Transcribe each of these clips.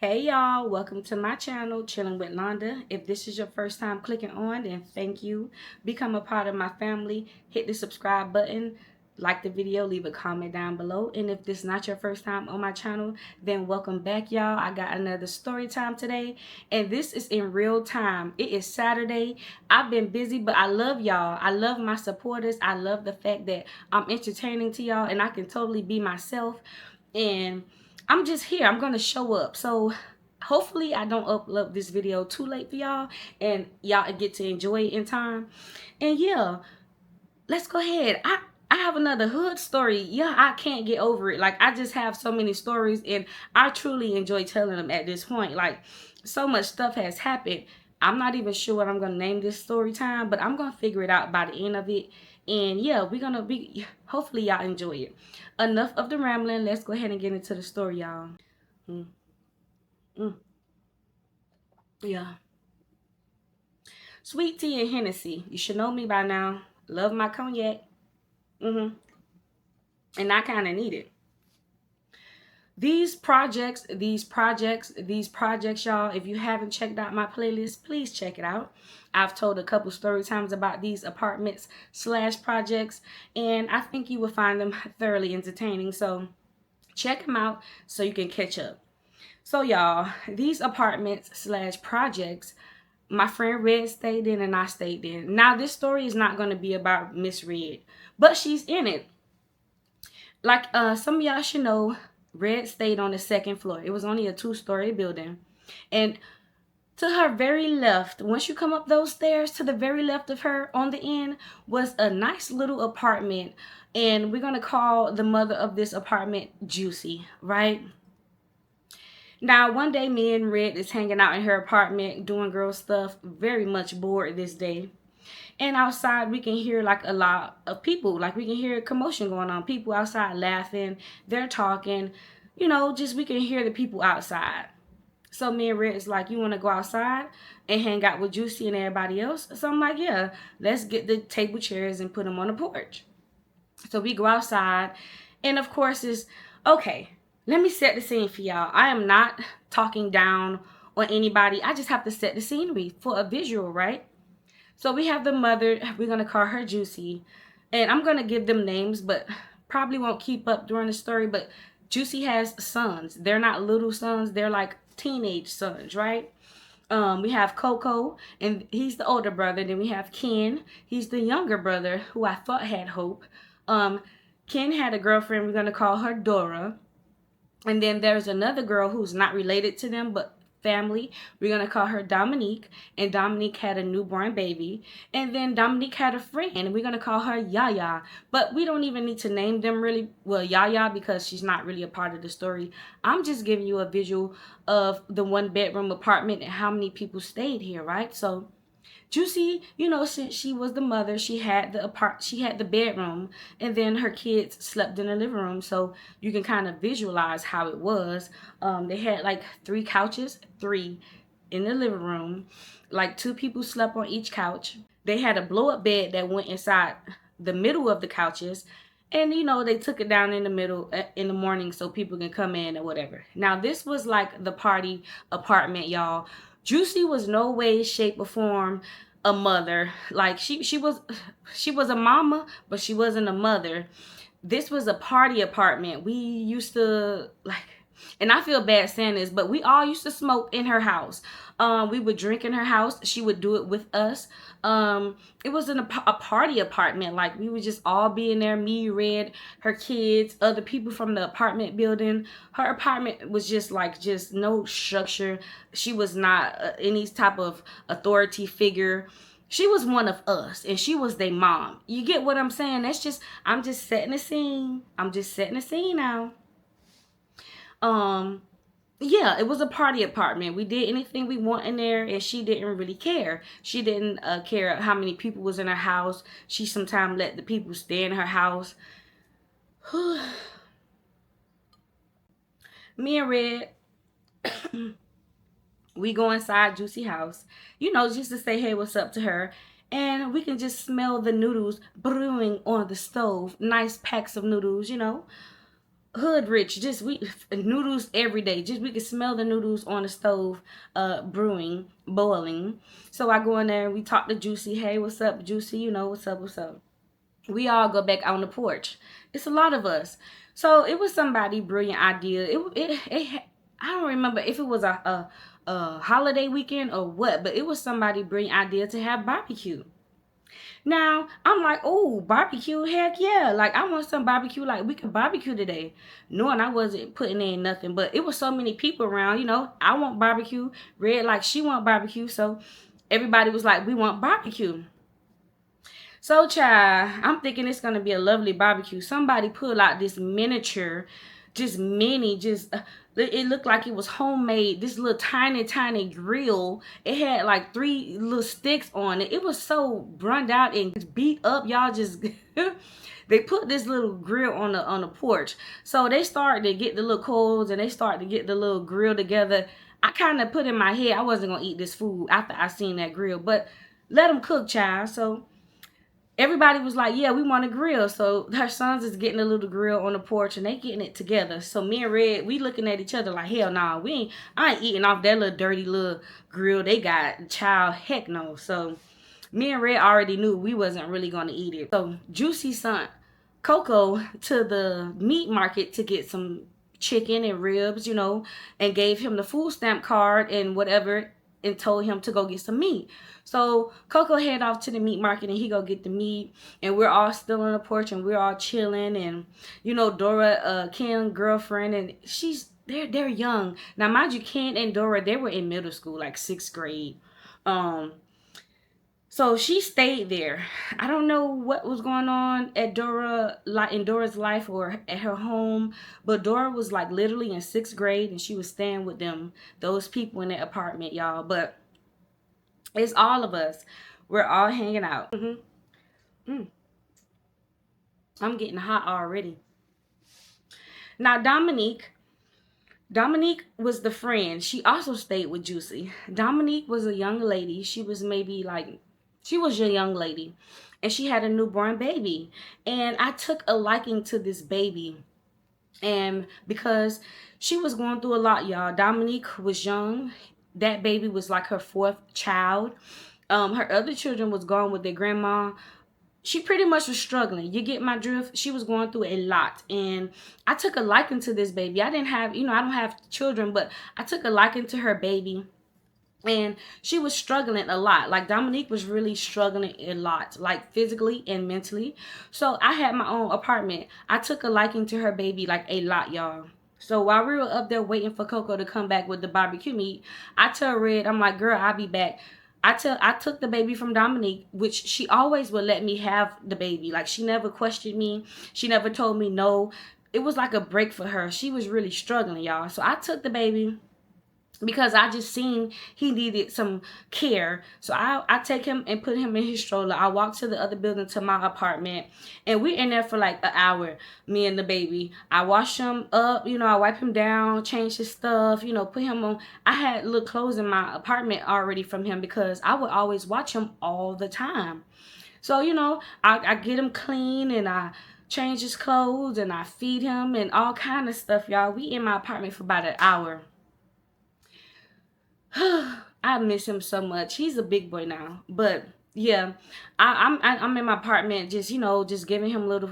Hey y'all, welcome to my channel, Chillinwithlanda. If this is your first time clicking on, then thank you. Become a part of my family. Hit the subscribe button, like the video, leave a comment down below. And if this is not your first time on my channel, then welcome back y'all. I got another story time today, and this is in real time. It is Saturday. I've been busy, but I love y'all. I love my supporters. I love the fact that I'm entertaining to y'all and I can totally be myself. And I'm just here. I'm going to show up. So hopefully I don't upload this video too late for y'all and y'all get to enjoy it in time. And yeah, let's go ahead. I have another hood story. Yeah, I can't get over it. Like, I just have so many stories and I truly enjoy telling them at this point. Like, so much stuff has happened. I'm not even sure what I'm going to name this story time, but I'm going to figure it out by the end of it. And yeah, we're going to be, hopefully y'all enjoy it. Enough of the rambling. Let's go ahead and get into the story, y'all. Mm, mm, yeah. Sweet tea and Hennessy. You should know me by now. Love my cognac. And I kind of need it. These projects, y'all, if you haven't checked out my playlist, please check it out. I've told a couple story times about these apartments / projects, and I think you will find them thoroughly entertaining. So check them out so you can catch up. So y'all, these apartments / projects, my friend Red stayed in and I stayed in. Now this story is not going to be about Miss Red, but she's in it. Like some of y'all should know, Red stayed on the second floor. It was only a 2-story building. And to her very left, once you come up those stairs, to the very left of her on the end was a nice little apartment. And we're going to call the mother of this apartment Juicy, right? Now, one day, me and Red is hanging out in her apartment doing girl stuff, very much bored this day. And outside, we can hear like a lot of people. Like, we can hear commotion going on. People outside laughing. They're talking. You know, just we can hear the people outside. So me and Red is like, you want to go outside and hang out with Juicy and everybody else? So I'm like, yeah, let's get the table chairs and put them on the porch. So we go outside. And of course, it's okay. Let me set the scene for y'all. I am not talking down on anybody. I just have to set the scenery for a visual, right? So we have the mother. We're going to call her Juicy. And I'm going to give them names, but probably won't keep up during the story. But Juicy has sons. They're not little sons. They're like teenage sons, right? We have Coco, and he's the older brother. Then we have Ken. He's the younger brother, who I thought had hope. Ken had a girlfriend. We're going to call her Dora. And then there's another girl who's not related to them, but family. We're going to call her Dominique. And Dominique had a newborn baby. And then Dominique had a friend. And we're going to call her Yaya. But we don't even need to name them really. Well, Yaya, because she's not really a part of the story. I'm just giving you a visual of the 1-bedroom apartment and how many people stayed here, right? So Juicy, you know, since she was the mother, she had the bedroom, and then her kids slept in the living room. So you can kind of visualize how it was. They had like 3 couches, 3 in the living room. Like 2 people slept on each couch. They had a blow-up bed that went inside the middle of the couches. And, you know, they took it down in the middle in the morning so people can come in or whatever. Now, this was like the party apartment, y'all. Juicy was no way, shape, or form a mother. Like, she was a mama, but she wasn't a mother. This was a party apartment. We used to, like, and I feel bad saying this, but we all used to smoke in her house. We would drink in her house. She would do it with us. It was a party apartment. Like, we would just all be in there. Me, Red, her kids, other people from the apartment building. Her apartment was just no structure. She was not any type of authority figure. She was one of us, and she was their mom. You get what I'm saying? I'm just setting the scene. I'm just setting the scene now. Yeah, it was a party apartment. We did anything we want in there, and she didn't really care. She didn't care how many people was in her house. She sometimes let the people stay in her house. Me and Red, we go inside Juicy house, you know, just to say hey, what's up to her. And we can just smell the noodles brewing on the stove. Nice packs of noodles, you know. hood rich. Just we noodles every day. Just we could smell the noodles on the stove, brewing, boiling. So I go in there and we talk to Juicy. Hey, what's up, Juicy? You know what's up? What's up? We all go back on the porch. It's a lot of us. So it was somebody brilliant idea. I don't remember if it was a holiday weekend or what, but it was somebody brilliant idea to have barbecue. Now I'm like, oh, barbecue, heck yeah! Like I want some barbecue. Like we could barbecue today, knowing I wasn't putting in nothing, but it was so many people around. You know, I want barbecue. Red like she want barbecue, so everybody was like, we want barbecue. So, child, I'm thinking it's gonna be a lovely barbecue. Somebody pulled out this miniature, just mini, just it looked like it was homemade. This little tiny, tiny grill. It had like 3 little sticks on it. It was so brung out and beat up. Y'all just they put this little grill on the porch. So they started to get the little coals and they started to get the little grill together. I kind of put in my head I wasn't gonna eat this food after I seen that grill, but let them cook, child. So everybody was like, yeah, we want a grill. So her sons is getting a little grill on the porch and they getting it together. So me and Red, we looking at each other like, hell nah, I ain't eating off that little dirty little grill they got. Child, heck no. So me and Red already knew we wasn't really gonna eat it. So Juicy sent Coco to the meat market to get some chicken and ribs, you know, and gave him the food stamp card and whatever and told him to go get some meat. So Coco head off to the meat market and he go get the meat, and we're all still on the porch and we're all chilling. And you know, Dora, Ken's girlfriend, and they're young now, mind you. Ken and Dora, they were in middle school, like 6th grade. So she stayed there. I don't know what was going on at Dora, like in Dora's life or at her home, but Dora was like literally in 6th grade and she was staying with them, those people in that apartment, y'all. But it's all of us. We're all hanging out. Mm, I'm getting hot already. Now Dominique was the friend. She also stayed with Juicy. Dominique was a young lady. She was a young lady. And she had a newborn baby. And I took a liking to this baby. And because she was going through a lot, y'all. Dominique was young. That baby was like her 4th child. Her other children was gone with their grandma. She pretty much was struggling. You get my drift? She was going through a lot. And I took a liking to this baby. I didn't have, I don't have children, but I took a liking to her baby. And she was struggling a lot. Like Dominique was really struggling a lot, like physically and mentally. So I had my own apartment. I took a liking to her baby like a lot, y'all. So while we were up there waiting for Coco to come back with the barbecue meat, I tell Red, I'm like, girl, I'll be back. I took the baby from Dominique, which she always would let me have the baby. Like she never questioned me. She never told me no. It was like a break for her. She was really struggling, y'all. So I took the baby because I just seen he needed some care. So I take him and put him in his stroller. I walk to the other building to my apartment, and we're in there for like an hour, me and the baby. I wash him up, I wipe him down, change his stuff, put him on. I had little clothes in my apartment already from him because I would always watch him all the time. So, I get him clean and I change his clothes and I feed him and all kind of stuff, y'all. We in my apartment for about an hour. I miss him so much. He's a big boy now, but yeah, I'm in my apartment, just giving him little,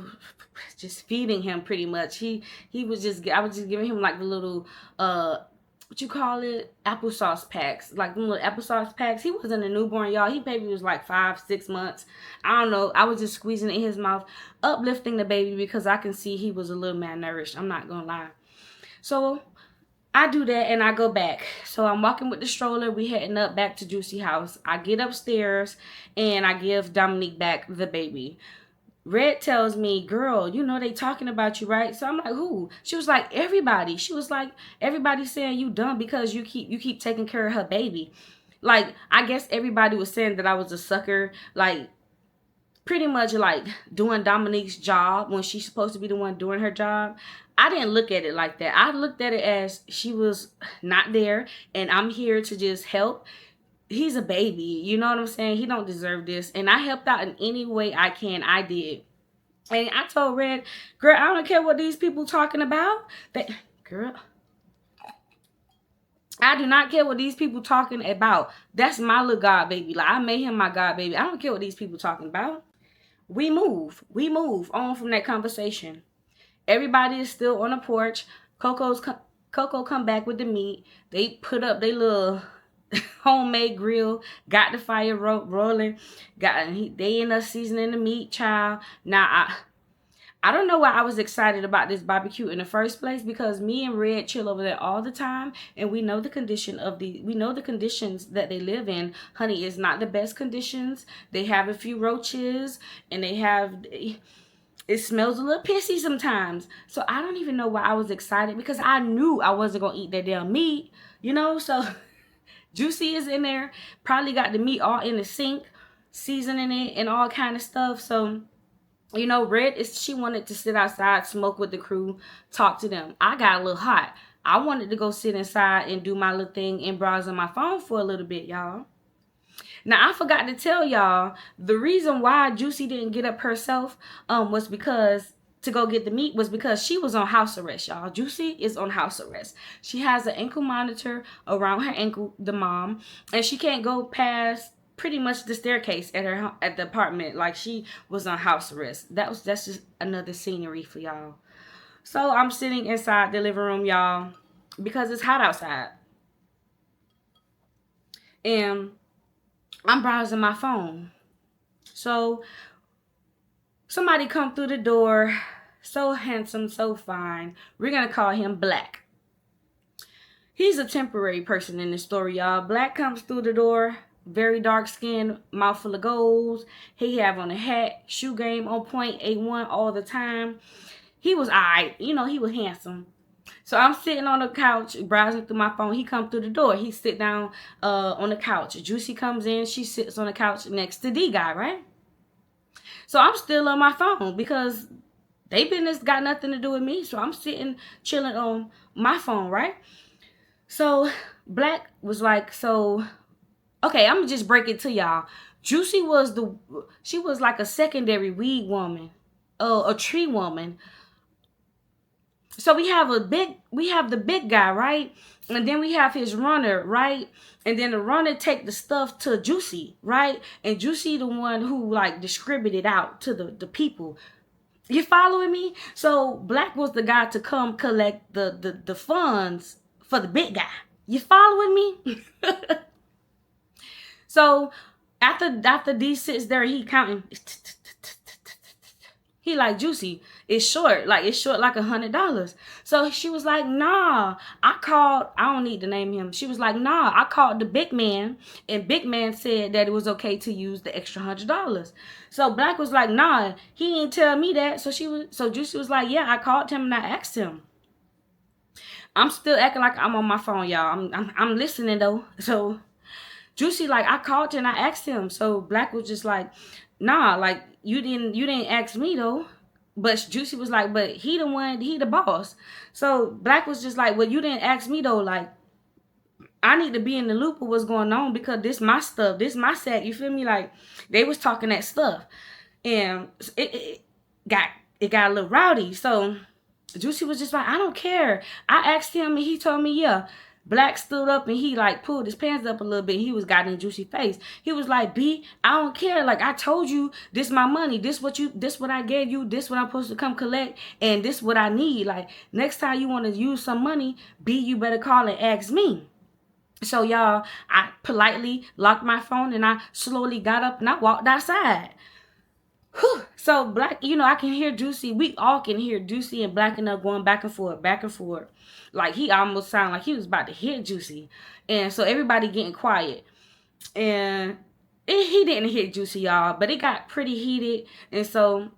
just feeding him pretty much. I was just giving him like the little what you call it, applesauce packs, like the little applesauce packs. He wasn't a newborn, y'all. He baby was like 5-6 months. I don't know. I was just squeezing it in his mouth, uplifting the baby because I can see he was a little malnourished. I'm not gonna lie. So I do that and I go back. So I'm walking with the stroller. We heading up back to Juicy house. I get upstairs and I give Dominique back the baby. Red tells me, girl, they talking about you, right? So I'm like, who? She was like, everybody. She was like, everybody's saying you dumb because you keep taking care of her baby. Like, I guess everybody was saying that I was a sucker. Like, pretty much like doing Dominique's job when she's supposed to be the one doing her job. I didn't look at it like that. I looked at it as she was not there and I'm here to just help. He's a baby. You know what I'm saying? He don't deserve this. And I helped out in any way I can. I did. And I told Red, girl, I don't care what these people talking about. Girl, I do not care what these people talking about. That's my little God baby. Like, I made him my God baby. I don't care what these people talking about. We move on from that conversation. Everybody is still on the porch. Coco come back with the meat. They put up their little homemade grill, got the fire rolling, they end up seasoning the meat, child. Now I don't know why I was excited about this barbecue in the first place, because me and Red chill over there all the time, and we know the conditions that they live in. Honey, it's not the best conditions. They have a few roaches, and it smells a little pissy sometimes. So I don't even know why I was excited, because I knew I wasn't gonna eat that damn meat, so Juicy is in there, probably got the meat all in the sink, seasoning it and all kind of stuff. So she wanted to sit outside, smoke with the crew, talk to them. I got a little hot. I wanted to go sit inside and do my little thing and browse on my phone for a little bit, y'all. Now, I forgot to tell y'all, the reason why Juicy didn't get up herself was because to go get the meat was because she was on house arrest, y'all. Juicy is on house arrest. She has an ankle monitor around her ankle, the mom, and she can't go past pretty much the staircase at the apartment. Like, she was on house arrest. That's just another scenery for y'all. So I'm sitting inside the living room, y'all, because it's hot outside, and I'm browsing my phone. So somebody come through the door, so handsome, so fine. We're gonna call him Black. He's a temporary person in the story, y'all. Black comes through the door, very dark skin, mouth full of goals. He have on a hat, shoe game on point, A1 all the time. He was alright, he was handsome. So I'm sitting on the couch, browsing through my phone. He come through the door. He sit down on the couch. Juicy comes in. She sits on the couch next to D guy, right? So I'm still on my phone because they business got nothing to do with me. So I'm sitting, chilling on my phone, right? So Black was like, okay, I'm gonna just break it to y'all. Juicy she was like a secondary weed woman, a tree woman. So we have the big guy, right? And then we have his runner, right? And then the runner take the stuff to Juicy, right? And Juicy the one who like distributed out to the people. You following me? So Black was the guy to come collect the funds for the big guy. You following me? So after D sits there, he counting. He like, Juicy, it's short like $100. So she was like, nah, I don't need to name him. She was like, nah, I called the big man, and big man said that it was okay to use the extra $100. So Black was like, nah, he ain't tell me that. So Juicy was like, yeah, I called him and I asked him. I'm still acting like I'm on my phone, y'all. I'm listening though. So Juicy like, I called him and I asked him. So Black was just like, nah, like you didn't ask me though. But Juicy was like, but he the boss. So Black was just like, well, you didn't ask me though. Like, I need to be in the loop of what's going on because this my stuff, this my set. You feel me? Like, they was talking that stuff, and it got a little rowdy. So Juicy was just like, I don't care. I asked him and he told me, yeah. Black stood up and he like pulled his pants up a little bit. He was got in Juicy face. He was like, B, I don't care. Like, I told you, this my money. This what I gave you. This what I'm supposed to come collect. And this what I need. Like, next time you want to use some money, B, you better call and ask me. So y'all, I politely locked my phone and I slowly got up and I walked outside. Whew. So Black, I can hear Juicy. We all can hear Juicy and Black and up going back and forth, back and forth. Like, he almost sounded like he was about to hit Juicy. And so everybody getting quiet. And he didn't hit Juicy, y'all. But it got pretty heated. And so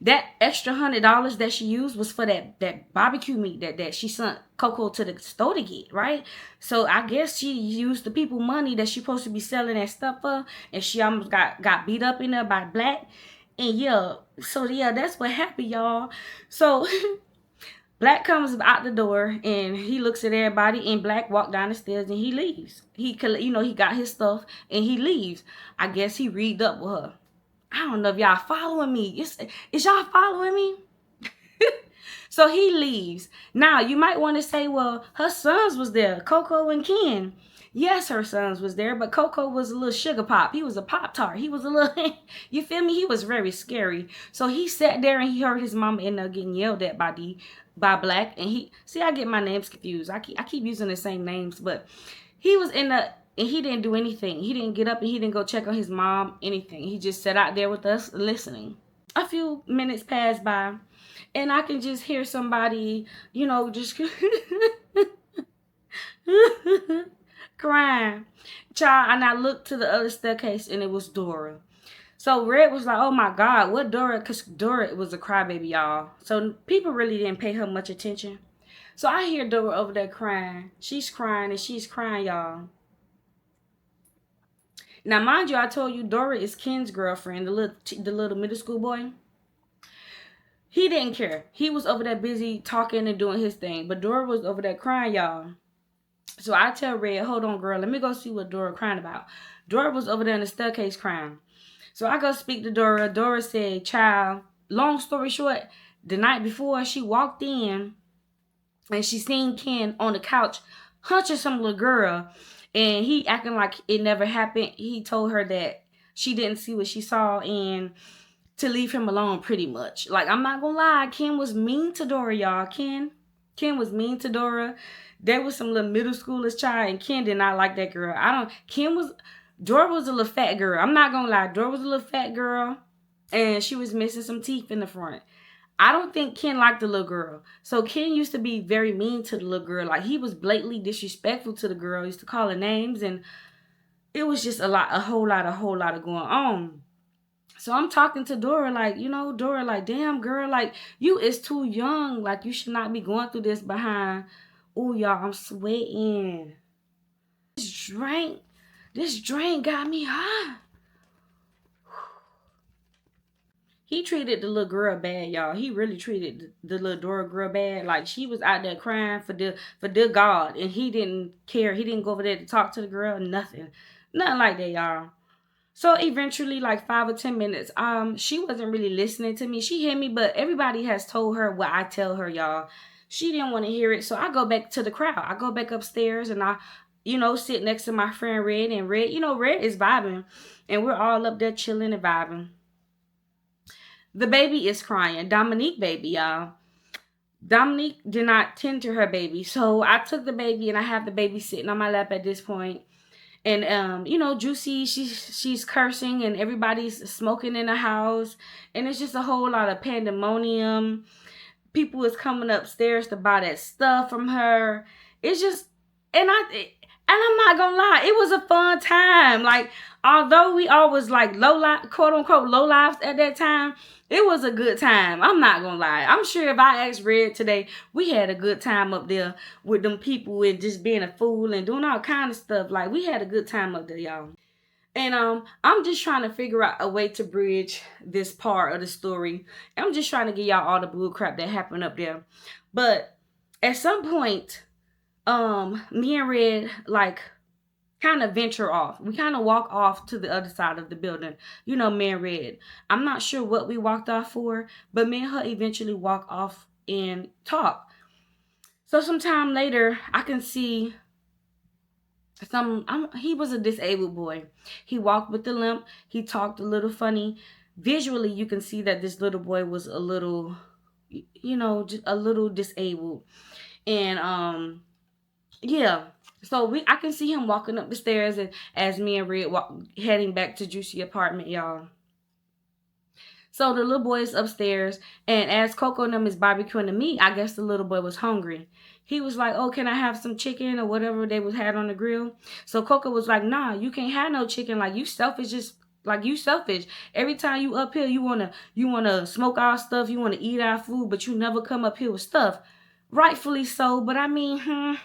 that extra $100 that she used was for that barbecue meat that she sent Coco to the store to get, right? So I guess she used the people money that she supposed to be selling that stuff for. And she almost got beat up in there by Black. And yeah, that's what happened, y'all. So Black comes out the door and he looks at everybody, and Black walked down the stairs and he leaves. He got his stuff and he leaves. I guess he read up with her. I don't know if y'all following me. Is y'all following me? So he leaves. Now, you might want to say, well, her sons was there, Coco and Ken. Yes, her sons was there, but Coco was a little sugar pop. He was a Pop-Tart. He was a little, you feel me? He was very scary. So he sat there and he heard his mama end up getting yelled at by Black. And I get my names confused. I keep using the same names, but he was and he didn't do anything. He didn't get up and he didn't go check on his mom, anything. He just sat out there with us listening. A few minutes passed by, and I can just hear somebody, just crying. Child, and I looked to the other staircase, and it was Dora. So Red was like, oh my God, what Dora? Because Dora was a crybaby, y'all. So people really didn't pay her much attention. So I hear Dora over there crying. She's crying, and she's crying, y'all. Now, mind you, I told you Dora is Ken's girlfriend, the little middle school boy. He didn't care. He was over there busy talking and doing his thing. But Dora was over there crying, y'all. So I tell Red, hold on, girl. Let me go see what Dora crying about. Dora was over there in the staircase crying. So I go speak to Dora. Dora said, child, long story short, the night before she walked in and she seen Ken on the couch hunching some little girl. And he acting like it never happened. He told her that she didn't see what she saw and to leave him alone pretty much. Like, I'm not gonna lie, Ken was mean to Dora, y'all. Ken was mean to Dora. There was some little middle schoolers child, and Ken did not like that girl. Dora was a little fat girl. I'm not gonna lie, Dora was a little fat girl, and she was missing some teeth in the front. I don't think Ken liked the little girl. So Ken used to be very mean to the little girl. Like, he was blatantly disrespectful to the girl. He used to call her names, and it was just a whole lot of going on. So I'm talking to Dora, like, Dora, like, damn, girl, like, you is too young. Like, you should not be going through this behind. Ooh, y'all, I'm sweating. This drink got me hot. He treated the little girl bad, y'all. He really treated the little Dora girl bad. Like, she was out there crying for the God, and he didn't care. He didn't go over there to talk to the girl, nothing like that, y'all. So eventually, like 5 or 10 minutes, she wasn't really listening to me. She heard me, but everybody has told her what I tell her, y'all. She didn't want to hear it, so I go back to the crowd. I go back upstairs, and I, sit next to my friend Red, and Red, Red is vibing, and we're all up there chilling and vibing. The baby is crying. Dominique baby, y'all. Dominique did not tend to her baby, so I took the baby, and I have the baby sitting on my lap at this point. And, Juicy, she's cursing and everybody's smoking in the house. And it's just a whole lot of pandemonium. People is coming upstairs to buy that stuff from her. It's just, and I'm not gonna lie, it was a fun time. Like, although we all was like quote unquote low lives at that time, it was a good time. I'm not gonna lie. I'm sure if I asked Red today, we had a good time up there with them people and just being a fool and doing all kind of stuff. Like, we had a good time up there, y'all. And I'm just trying to figure out a way to bridge this part of the story. I'm just trying to get y'all all the bull crap that happened up there. But at some point, me and Red, like, kind of venture off. We kind of walk off to the other side of the building. Me and Red. I'm not sure what we walked off for, but me and her eventually walk off and talk. So sometime later, I can see he was a disabled boy. He walked with the limp. He talked a little funny. Visually, you can see that this little boy was a little, just a little disabled. And, yeah. So I can see him walking up the stairs, and as me and Red heading back to Juicy apartment, y'all. So the little boy is upstairs, and as Coco and them is barbecuing the meat, I guess the little boy was hungry. He was like, oh, can I have some chicken or whatever they had on the grill? So Coco was like, nah, you can't have no chicken. Like, you selfish. You selfish. Every time you up here, you wanna smoke our stuff. You wanna eat our food, but you never come up here with stuff. Rightfully so, but I mean,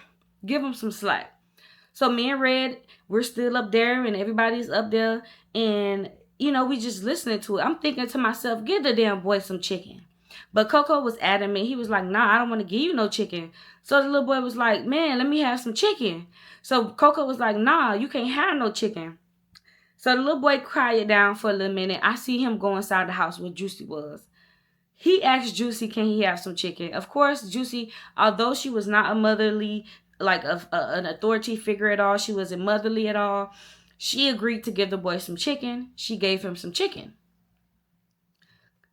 give him some slack. So me and Red, we're still up there, and everybody's up there, and we just listening to it. I'm thinking to myself, give the damn boy some chicken. But Coco was adamant. He was like, nah, I don't want to give you no chicken. So the little boy was like, man, let me have some chicken. So Coco was like, nah, you can't have no chicken. So the little boy quiet down for a little minute. I see him go inside the house where Juicy was. He asked Juicy, can he have some chicken? Of course, Juicy, although she was not a motherly, like an authority figure at all, she wasn't motherly at all, she agreed to give the boy some chicken. She gave him some chicken.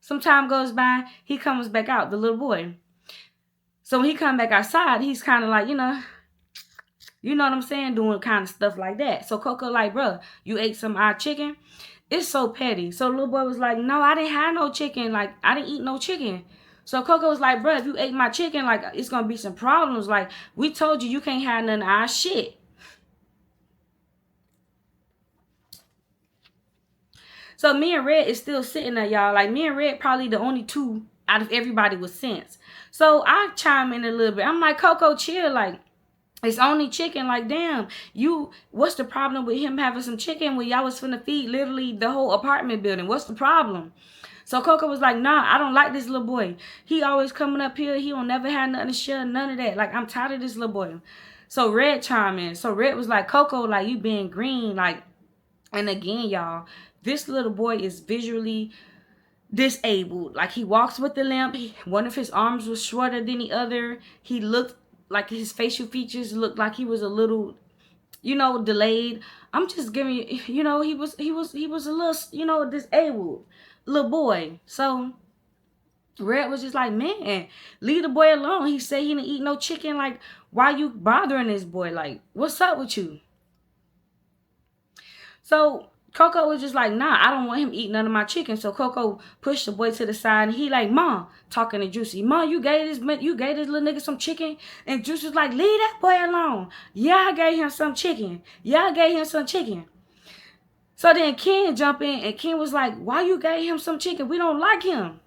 Some time goes by, he comes back out, the little boy. So when he come back outside, he's kind of like, you know what I'm saying, doing kind of stuff like that. So Coco like, bruh, you ate some of our chicken? It's so petty. So the little boy was like, no, I didn't have no chicken. Like, I didn't eat no chicken. So Coco was like, bruh, if you ate my chicken, like, it's going to be some problems. Like, we told you can't have none of our shit. So me and Red is still sitting there, y'all. Like, me and Red probably the only two out of everybody with sense. So I chime in a little bit. I'm like, Coco, chill. Like, it's only chicken. Like, damn, what's the problem with him having some chicken when y'all was finna feed literally the whole apartment building? What's the problem? So Coco was like, nah, I don't like this little boy. He always coming up here. He don't never have nothing to share, none of that. Like, I'm tired of this little boy. So Red chimed in. So Red was like, Coco, like, you being green. Like, and again, y'all, this little boy is visually disabled. Like, he walks with the limp. One of his arms was shorter than the other. He looked like his facial features looked like he was a little, delayed. I'm just giving you, he was a little, disabled little boy. So Red was just like, man, leave the boy alone. He said he didn't eat no chicken. Like, why you bothering this boy? Like, what's up with you? So Coco was just like, nah, I don't want him eating none of my chicken. So Coco pushed the boy to the side, and he like, Mom, talking to Juicy, Mom, you gave this little nigga some chicken? And Juicy was like, leave that boy alone. Yeah, I gave him some chicken. So then Ken jumped in, and Ken was like, why you gave him some chicken? We don't like him.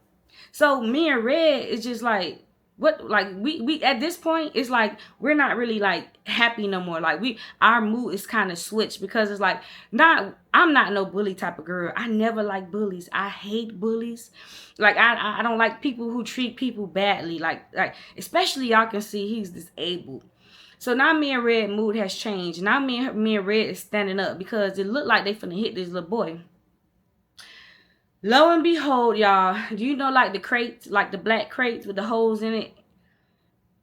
So me and Red is just like, what, like, we at this point, it's like we're not really like happy no more. Like, our mood is kind of switched, because it's like, I'm not no bully type of girl. I never like bullies. I hate bullies. Like, I don't like people who treat people badly. Like especially, y'all can see he's disabled. So now me and Red mood has changed. Now me and Red is standing up, because it looked like they finna hit this little boy. Lo and behold, y'all, do you know, like, the crates, like the black crates with the holes in it?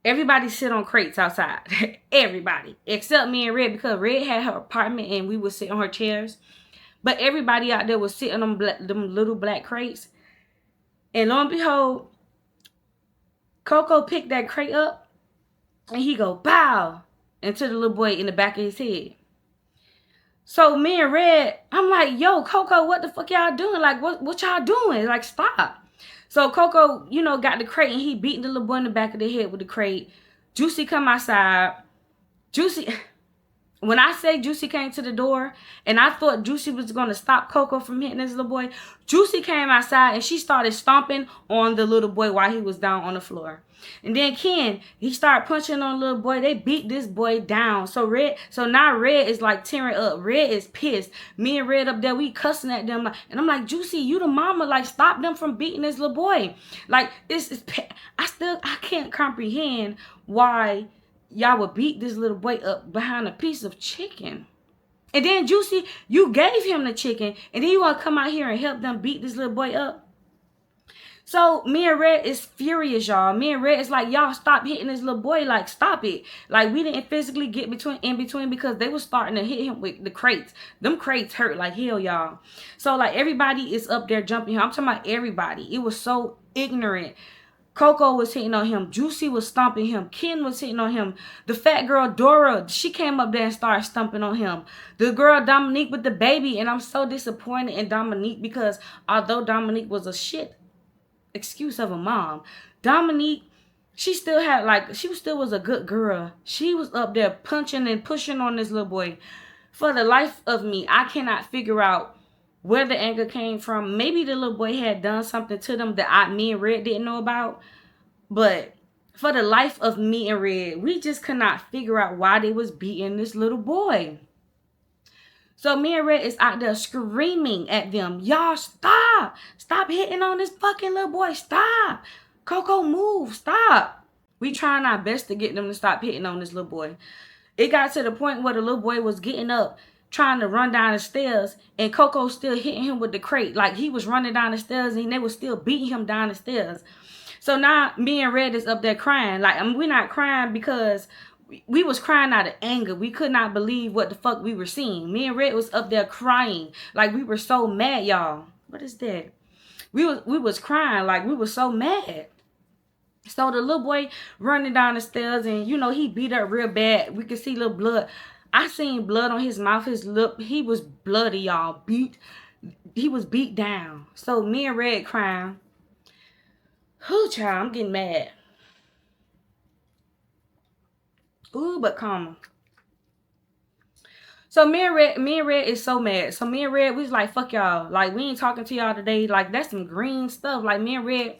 Everybody sit on crates outside. Everybody. Except me and Red, because Red had her apartment and we would sit on her chairs. But everybody out there was sitting on them little black crates. And lo and behold, Coco picked that crate up, and he go, bow, into the little boy in the back of his head. So me and Red, I'm like, yo, Coco, what the fuck y'all doing? Like, what y'all doing? Like, stop. So Coco, got the crate, and he beating the little boy in the back of the head with the crate. Juicy come outside. Juicy, when I say Juicy came to the door, and I thought Juicy was going to stop Coco from hitting this little boy, Juicy came outside, and she started stomping on the little boy while he was down on the floor. And then Ken, he started punching on the little boy. They beat this boy down. So now Red is like tearing up. Red is pissed. Me and Red up there, we cussing at them. And I'm like, Juicy, you the mama. Like, stop them from beating this little boy. Like, I can't comprehend why y'all would beat this little boy up behind a piece of chicken. And then Juicy, you gave him the chicken, and then you want to come out here and help them beat this little boy up? So me and Red is furious, y'all. Me and Red is like, y'all stop hitting this little boy. Like, stop it. Like, we didn't physically get in between because they was starting to hit him with the crates. Them crates hurt like hell, y'all. So, like, everybody is up there jumping him. I'm talking about everybody. It was so ignorant. Coco was hitting on him. Juicy was stomping him. Ken was hitting on him. The fat girl, Dora, she came up there and started stomping on him. The girl, Dominique, with the baby. And I'm so disappointed in Dominique, because although Dominique was a shit excuse of a mom, Dominique, she still was a good girl. She was up there punching and pushing on this little boy. For the life of me, I cannot figure out where the anger came from. Maybe the little boy had done something to them that me and Red didn't know about. But for the life of me and Red, we just could not figure out why they was beating this little boy. So me and Red is out there screaming at them. Y'all, stop. Stop hitting on this fucking little boy. Stop. Coco, move. Stop. We trying our best to get them to stop hitting on this little boy. It got to the point where the little boy was getting up trying to run down the stairs, and Coco still hitting him with the crate. Like, he was running down the stairs and they was still beating him down the stairs. So now me and Red is up there crying. Like, I mean, we're not crying because we was crying out of anger. We could not believe what the fuck we were seeing. Me and Red was up there crying. Like, we were so mad, y'all. What is that? We was crying. Like, we were so mad. So the little boy running down the stairs, and you know, he beat up real bad. We could see little blood. I seen blood on his mouth, his lip. He was bloody, y'all. He was beat down. So me and Red crying. Ooh, child, I'm getting mad. Ooh, but calm. So me and Red is so mad. So me and Red, we was like, fuck y'all. Like, we ain't talking to y'all today. Like, that's some green stuff. Like, me and Red,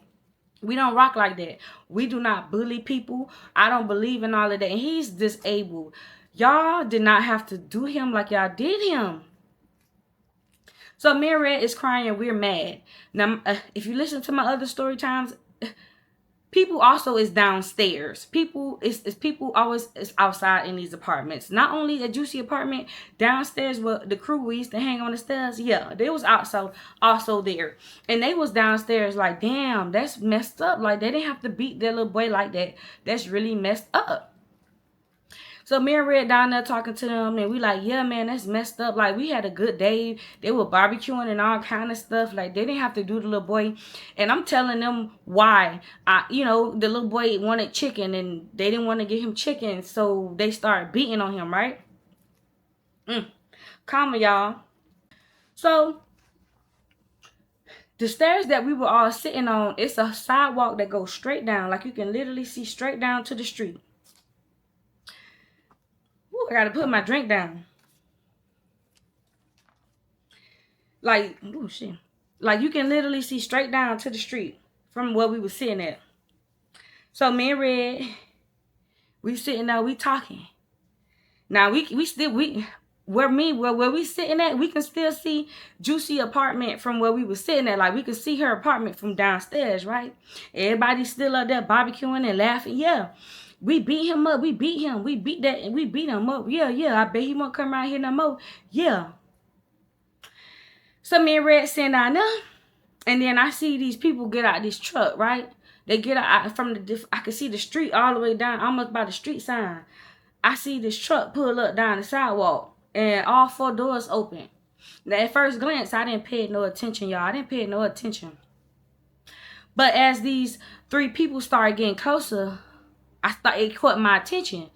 we don't rock like that. We do not bully people. I don't believe in all of that. And he's disabled. Y'all did not have to do him like y'all did him. So me and Red is crying. We're mad. Now, if you listen to my other story times, people also is downstairs. People people always is outside in these apartments. Not only a Juicy apartment, downstairs where the crew we used to hang on the stairs. Yeah, they was also there. And they was downstairs like, damn, that's messed up. Like, they didn't have to beat their little boy like that. That's really messed up. So me and Red down there talking to them, and we like, yeah, man, that's messed up. Like, we had a good day. They were barbecuing and all kind of stuff. Like, they didn't have to do the little boy. And I'm telling them why. The little boy wanted chicken, and they didn't want to give him chicken, so they started beating on him, right? Calm, y'all. So the stairs that we were all sitting on, it's a sidewalk that goes straight down. Like, you can literally see straight down to the street. I gotta put my drink down. Like, oh shit. Like, you can literally see straight down to the street from where we were sitting at. So me and Red, we sitting there, we talking. Now where we sitting at, we can still see Juicy apartment from where we were sitting at. Like, we can see her apartment from downstairs, right? Everybody's still up there barbecuing and laughing. Yeah. We beat him up. We beat him. We beat him up. Yeah. I bet he won't come around here no more. Yeah. So me and Red sitting down there. And then I see these people get out this truck, right? They get out from I can see the street all the way down, almost by the street sign. I see this truck pull up down the sidewalk. And all 4 doors open. Now, at first glance, I didn't pay no attention, y'all. I didn't pay no attention. But as these 3 people started getting closer, I thought it caught my attention.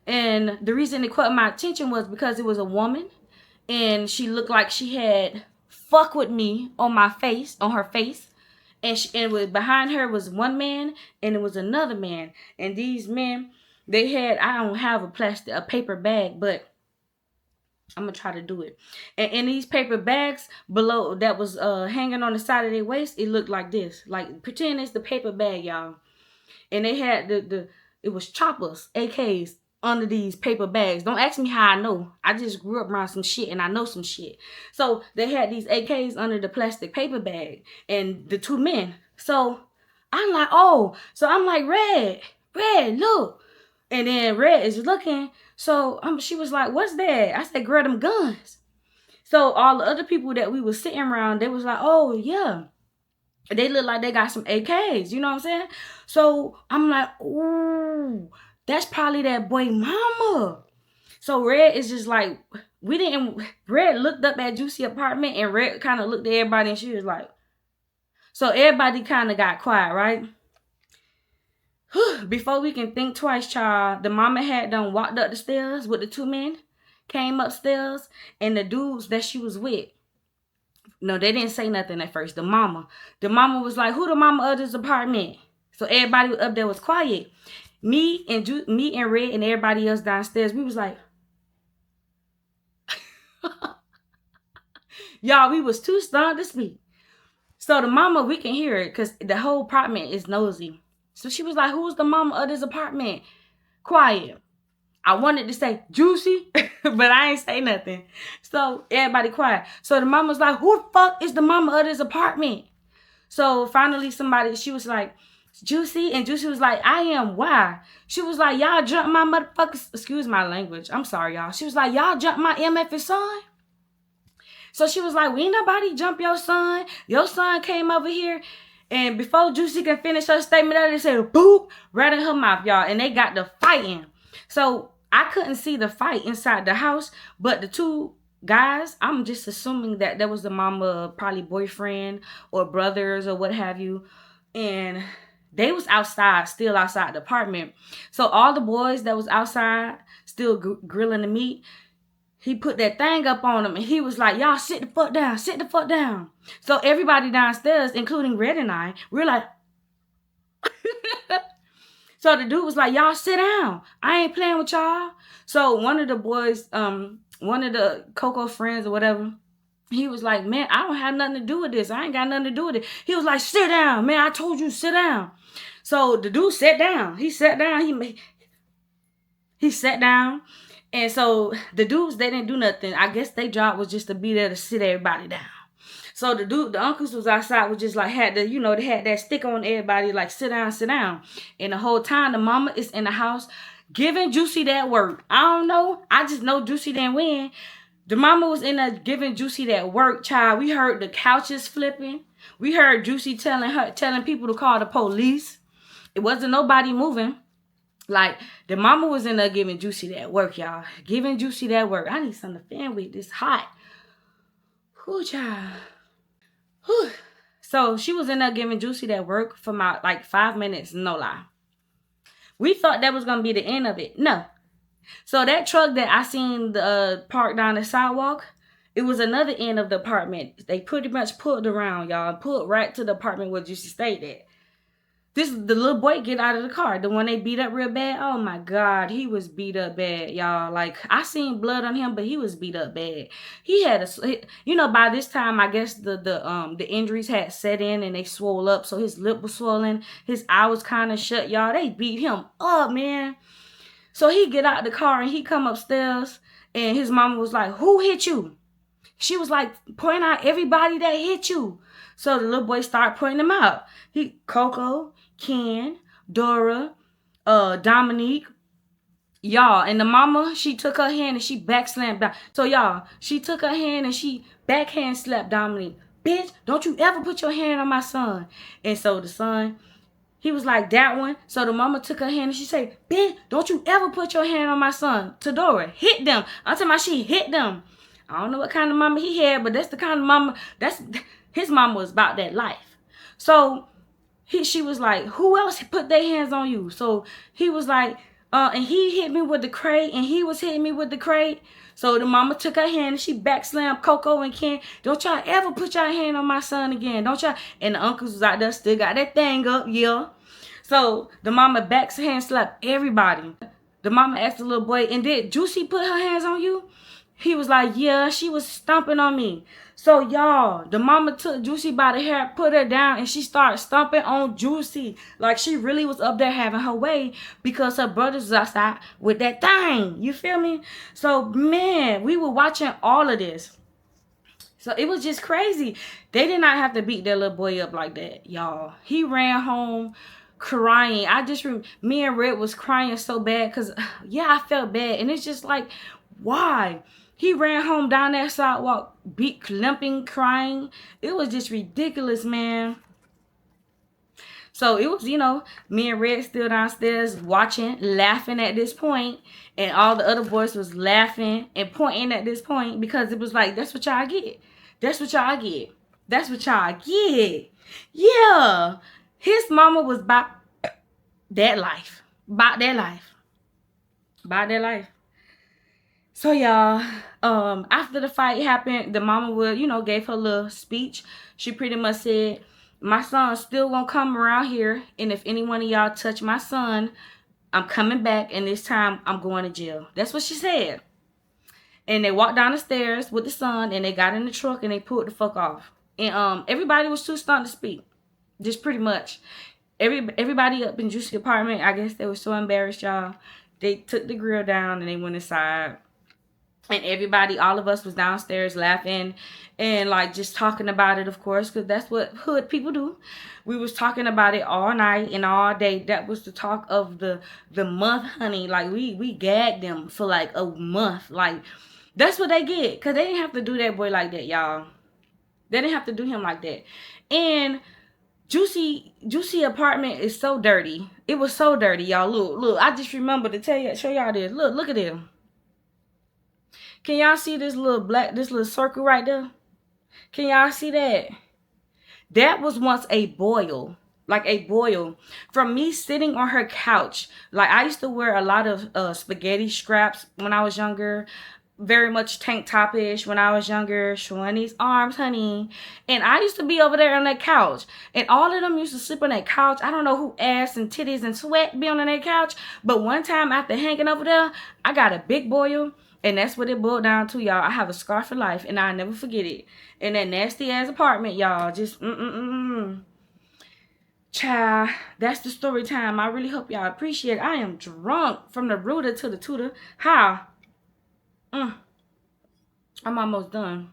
And the reason it caught my attention was because it was a woman. And she looked like she had fuck with me on her face. And behind her was one man and it was another man. And these men, they had, I don't have a paper bag, but I'm going to try to do it. And in these paper bags below that was hanging on the side of their waist, it looked like this. Like, pretend it's the paper bag, y'all. And they had it was choppers, AKs, under these paper bags. Don't ask me how I know. I just grew up around some shit and I know some shit. So they had these AKs under the plastic paper bag and the 2 men. So I'm like, oh. So I'm like, Red, look. And then Red is looking. So she was like, what's that? I said, girl, them guns. So all the other people that we was sitting around, they was like, oh, yeah. They look like they got some AKs, you know what I'm saying? So I'm like, ooh, that's probably that boy mama. So Red is just like, Red looked up at Juicy apartment and Red kind of looked at everybody and she was like, so everybody kind of got quiet, right? Before we can think twice, child, the mama had done walked up the stairs with the 2 men, came upstairs, and the dudes that she was with, no, they didn't say nothing at first. The mama was like, who the mama of this apartment? So everybody up there was quiet. Me and Red and everybody else downstairs, we was like, y'all, we was too stunned to speak. So the mama, we can hear it because the whole apartment is nosy. So she was like, who's the mama of this apartment? Quiet. I wanted to say Juicy, but I ain't say nothing. So everybody quiet. So the mama was like, who the fuck is the mama of this apartment? So finally she was like, Juicy, and Juicy was like, I am. Why? She was like, y'all jumped my motherfuckers. Excuse my language. I'm sorry, y'all. She was like, y'all jumped my MF's son. So she was like, we ain't nobody jump your son. Your son came over here. And before Juicy can finish her statement, they said, boop, right in her mouth, y'all. And they got to fighting. So I couldn't see the fight inside the house, but the two guys, I'm just assuming that was the mama, probably boyfriend or brothers or what have you. And they was outside, still outside the apartment. So all the boys that was outside, still grilling the meat, he put that thing up on them and he was like, y'all sit the fuck down, sit the fuck down. So everybody downstairs, including Red and I, we're like, so the dude was like, y'all sit down. I ain't playing with y'all. So one of the boys, one of the Coco friends or whatever, he was like, man, I don't have nothing to do with this. I ain't got nothing to do with it. He was like, sit down, man. I told you, sit down. So the dude sat down. He sat down. He sat down. And so the dudes, they didn't do nothing. I guess their job was just to be there to sit everybody down. So the uncles was outside, was just like, had the, they had that stick on everybody, like, sit down, sit down. And the whole time, the mama is in the house giving Juicy that work. I don't know. I just know Juicy didn't win. The mama was in there giving Juicy that work, child. We heard the couches flipping. We heard Juicy telling people to call the police. It wasn't nobody moving. Like, the mama was in there giving Juicy that work, y'all. Giving Juicy that work. I need something to fan with. This hot. Whew, child. Whew. So, she was in there giving Juicy that work for like 5 minutes. No lie. We thought that was going to be the end of it. No. So, that truck that I seen parked down the sidewalk, it was another end of the apartment. They pretty much pulled around, y'all. Pulled right to the apartment where Juicy stayed at. The little boy get out of the car. The one they beat up real bad. Oh my God. He was beat up bad, y'all. Like, I seen blood on him, but he was beat up bad. He had by this time, I guess the injuries had set in and they swole up. So his lip was swollen. His eye was kind of shut, y'all. They beat him up, man. So he get out the car and he come upstairs and his mama was like, who hit you? She was like, point out everybody that hit you. So the little boy started pointing them out. Coco, Ken, Dora, Dominique, y'all. And the mama, she took her hand and she backslammed down. So y'all, she took her hand and she backhand slapped Dominique. Bitch, don't you ever put your hand on my son. And so the son, he was like, that one. So the mama took her hand and she said, bitch, don't you ever put your hand on my son. To Dora, hit them. I'm talking about she hit them. I don't know what kind of mama he had, but that's the kind of mama, his mama was about that life. So she was like, who else put their hands on you? So he was like, and he hit me with the crate, and he was hitting me with the crate. So the mama took her hand and she backslammed Coco and Ken. Don't y'all ever put your hand on my son again. Don't y'all? And the uncles was out there, still got that thing up, yeah. So the mama backhand slapped everybody. The mama asked the little boy, and did Juicy put her hands on you? He was like, yeah, she was stomping on me. So, y'all, the mama took Juicy by the hair, put her down, and she started stomping on Juicy. Like, she really was up there having her way because her brothers was outside with that thing. You feel me? So, man, we were watching all of this. So, it was just crazy. They did not have to beat their little boy up like that, y'all. He ran home crying. Me and Red was crying so bad because, yeah, I felt bad. And it's just like, why? He ran home down that sidewalk, limping, crying. It was just ridiculous, man. So it was, me and Red still downstairs watching, laughing at this point. And all the other boys was laughing and pointing at this point because it was like, that's what y'all get. That's what y'all get. That's what y'all get. Yeah. His mama was about that life. About that life. About that life. So, y'all, after the fight happened, the mama would, gave her little speech. She pretty much said, my son still won't come around here. And if any one of y'all touch my son, I'm coming back. And this time, I'm going to jail. That's what she said. And they walked down the stairs with the son. And they got in the truck and they pulled the fuck off. And everybody was too stunned to speak. Just pretty much. Everybody up in Juicy's apartment, I guess they were so embarrassed, y'all. They took the grill down and they went inside. And everybody, all of us was downstairs laughing and like just talking about it, of course, because that's what hood people do. We was talking about it all night and all day. That was the talk of the month, honey. Like we gagged them for like a month. Like that's what they get, because they didn't have to do that boy like that, y'all. They didn't have to do him like that. And Juicy apartment is so dirty. It was so dirty, y'all. Look. I just remember to show y'all this. Look at this. Can y'all see this little circle right there? Can y'all see that? That was once a boil. Like a boil. From me sitting on her couch. Like I used to wear a lot of spaghetti scraps when I was younger. Very much tank top-ish when I was younger. Showing these arms, honey. And I used to be over there on that couch. And all of them used to sleep on that couch. I don't know who ass and titties and sweat be on that couch. But one time after hanging over there, I got a big boil. And that's what it boiled down to, y'all. I have a scar for life, and I'll never forget it. In that nasty-ass apartment, y'all. Just, Child, that's the story time. I really hope y'all appreciate it. I am drunk from the rooter to the tutor. How? I'm almost done.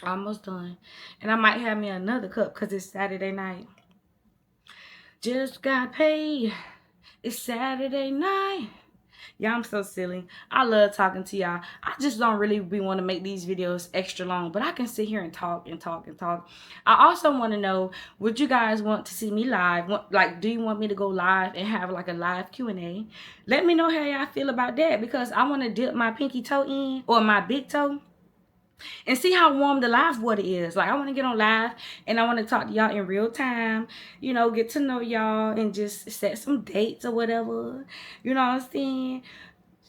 Almost done. And I might have me another cup because it's Saturday night. Just got paid. It's Saturday night. Y'all, I'm so silly. I love talking to y'all. I just don't really want to make these videos extra long, but I can sit here and talk and talk and talk. I also want to know, would you guys want to see me live? Like, do you want me to go live and have like a live Q&A? Let me know how y'all feel about that, because I want to dip my pinky toe in, or my big toe, and see how warm the live water is. Like, I want to get on live and I want to talk to y'all in real time, you know, get to know y'all and just set some dates or whatever, you know what I'm saying?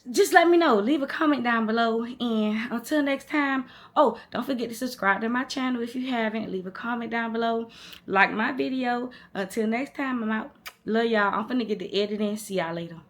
Just let me know. Leave a comment down below, and until next time, oh, don't forget to subscribe to my channel if you haven't. Leave a comment down below, like my video. Until next time, I'm out. Love y'all. I'm finna get the editing. See y'all later.